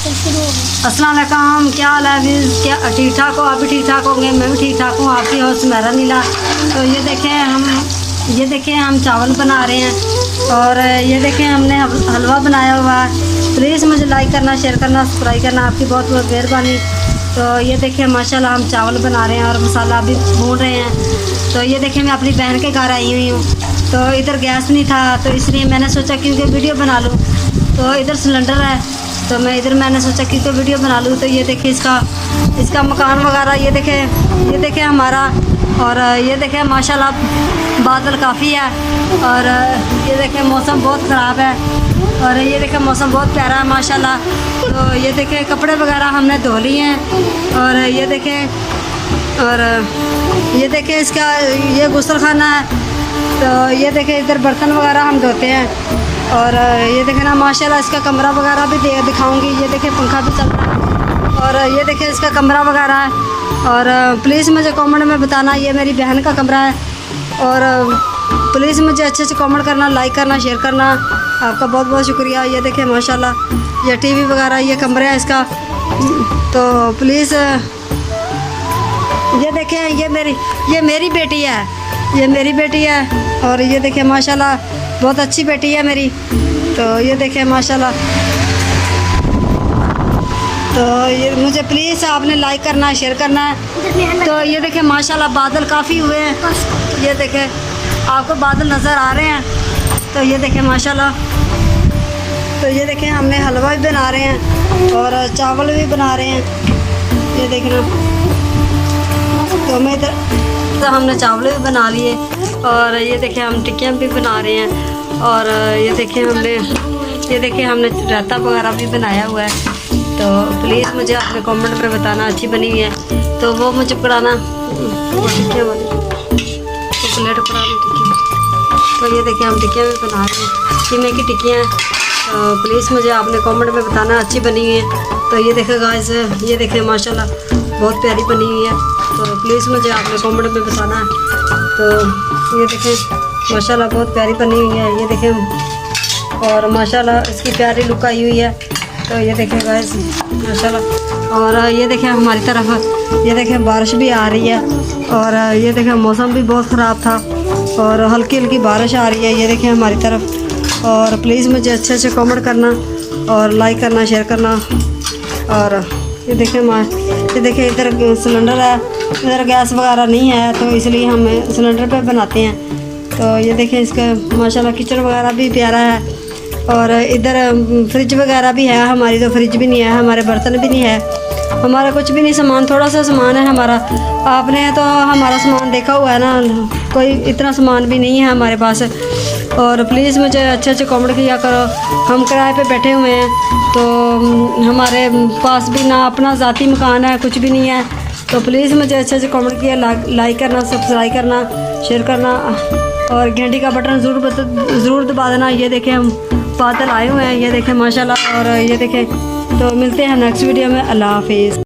अस्सलाम वालेकुम, क्या हाल है? क्या ठीक ठाक हो? आप भी ठीक ठाक होंगे, मैं भी ठीक ठाक हूँ। आपकी होस्ट मेरा नीला। तो ये देखें हम चावल बना रहे हैं और ये देखें हमने हलवा बनाया हुआ है। प्लीज़ मुझे लाइक करना, शेयर करना, सब्सक्राइब करना, आपकी बहुत बहुत मेहरबानी। तो ये देखें माशाल्लाह हम चावल बना रहे हैं और मसाला भी भून रहे हैं। तो ये देखें मैं अपनी बहन के घर आई हुई हूँ, तो इधर गैस नहीं था, तो इसलिए मैंने सोचा क्योंकि वीडियो बना लूँ। तो इधर सिलेंडर है, तो मैंने सोचा कि तो वीडियो बना लूँ। तो ये देखें इसका मकान वगैरह, ये देखें हमारा। और ये देखें माशाल्लाह बादल काफ़ी है और ये देखें मौसम बहुत ख़राब है और ये देखें मौसम बहुत प्यारा है माशाल्लाह। तो ये देखें कपड़े वगैरह हमने धो लिए हैं और ये देखें इसका ये गुस्ल खाना है। तो ये देखें इधर बर्तन वगैरह हम धोते हैं और ये देखें ना माशाल्लाह इसका कमरा वगैरह भी दिखाऊंगी। ये देखें पंखा भी चल रहा है और ये देखें इसका कमरा वगैरह है। और प्लीज़ मुझे कमेंट में बताना ये मेरी बहन का कमरा है और प्लीज़ मुझे अच्छे से कमेंट करना, लाइक करना, शेयर करना, आपका बहुत बहुत शुक्रिया। ये देखें माशाल्लाह ये टीवी वगैरह ये कमरा है इसका। तो प्लीज़ ये देखें ये मेरी बेटी है, ये मेरी बेटी है और ये देखें माशाल्लाह बहुत अच्छी बेटी है मेरी। तो ये देखें माशाल्लाह। तो ये मुझे प्लीज़ आपने लाइक करना है, शेयर करना है। तो ये देखें माशाल्लाह बादल काफ़ी हुए हैं, ये देखें आपको बादल नज़र आ रहे हैं। तो ये देखें माशाल्लाह। तो ये देखें हमने हलवा भी बना रहे हैं और चावल भी बना रहे हैं, ये देखना। तो मैं इधर हमने चावल भी बना लिए और ये देखें हम टिक्कियाँ भी बना रहे हैं और ये देखें हमने रायता वगैरह भी बनाया हुआ है। तो प्लीज़ मुझे अपने कमेंट में बताना अच्छी बनी हुई है। तो वो मुझे पकड़ाना टिक्कियाँ वाली तो प्लेट पकड़ाना टिक्कियाँ। तो ये देखें हम टिक्कियाँ भी बना रहे हैं, कीमे की टिक्कियाँ हैं। तो प्लीज़ मुझे आपने कमेंट में बताना अच्छी बनी हुई है। तो ये देखें गाइस, ये देखें माशाल्लाह बहुत प्यारी बनी हुई है। तो प्लीज़ मुझे आपने कमेंट में बताना है। तो ये देखें माशाल्लाह बहुत प्यारी बनी हुई है, ये देखें। और माशाल्लाह इसकी प्यारी लुक आई हुई है। तो ये देखें गाइस माशाल्लाह। और ये देखें हमारी तरफ ये देखें बारिश भी आ रही है और ये देखें मौसम भी बहुत ख़राब था और हल्की हल्की बारिश आ रही है, ये देखें हमारी तरफ। और प्लीज़ मुझे अच्छे से कमेंट करना और लाइक करना, शेयर करना। और ये देखें इधर सिलेंडर है, इधर गैस वगैरह नहीं है, तो इसलिए हम सिलेंडर पे बनाते हैं। तो ये देखें इसका माशाल्लाह किचन वगैरह भी प्यारा है और इधर फ्रिज वगैरह भी है हमारी। तो फ्रिज भी नहीं है, हमारे बर्तन भी नहीं है, हमारा कुछ भी नहीं सामान, थोड़ा सा सामान है हमारा। आपने तो हमारा सामान देखा हुआ है ना, कोई इतना सामान भी नहीं है हमारे पास। और प्लीज़ मुझे अच्छे अच्छे कमेंट किया करो। हम किराए पे बैठे हुए हैं, तो हमारे पास भी ना अपना ज़ाती मकान है, कुछ भी नहीं है। तो प्लीज़ मुझे अच्छे अच्छे कमेंट किया, लाइक करना, सब्सक्राइब करना, शेयर करना और घंटी का बटन ज़रूर दबा देना। ये देखें हम बादल आए हुए हैं, ये देखें माशाल्लाह। और ये देखें तो मिलते हैं नेक्स्ट वीडियो में। अल्लाह हाफिज़।